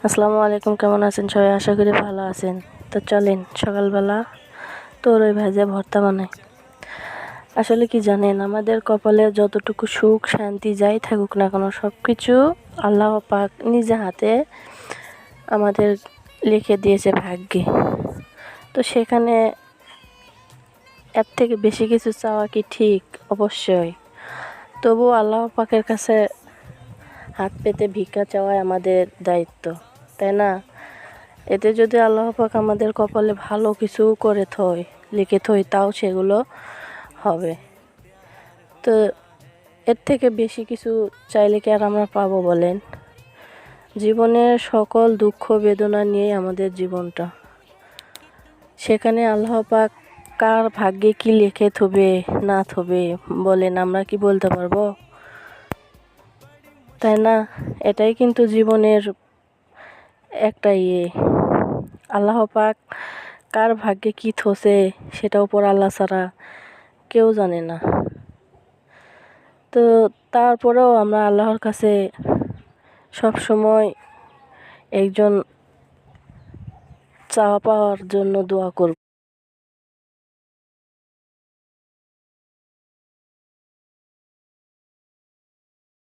আসসালামু আলাইকুম, কেমন আছেন সবাই? আশা করি ভালো আছেন। তো চলেন সকালবেলা তরই ভাজা ভর্তা বানাই। আসলে কি জানেন, আমাদের কপালে যতটুকু সুখ শান্তি যাই থাকুক না কেন, সব কিছু আল্লাহ পাক নিজে হাতে আমাদের লিখে দিয়েছে ভাগ্যে। তো সেখানে এর থেকে বেশি কিছু চাওয়া কি ঠিক? অবশ্যই। তবুও আল্লাহ পাকের কাছে হাত পেতে ভিক্ষা চাওয়াই আমাদের দায়িত্ব, তাই না? এতে যদি আল্লাহ পাক আমাদের কপালে ভালো কিছু করে লিখে তাও সেগুলো হবে। তো এর থেকে বেশি কিছু চাইলে কি আর আমরা পাবো বলেন? জীবনের সকল দুঃখ বেদনা নিয়েই আমাদের জীবনটা। সেখানে আল্লাহ পাক কার ভাগ্যে কি লিখে থবে না থবে বলেন, আমরা কি বলতে পারবো? তাই না? এটাই কিন্তু জীবনের একটা আল্লাহ পাক কার ভাগ্যে কি থসে সেটা উপর আল্লাহ ছাড়া কেউ জানে না। তো তারপরেও আমরা আল্লাহর কাছে সব সময় একজন চাওয়া পাওয়ার জন্য দোয়া করব।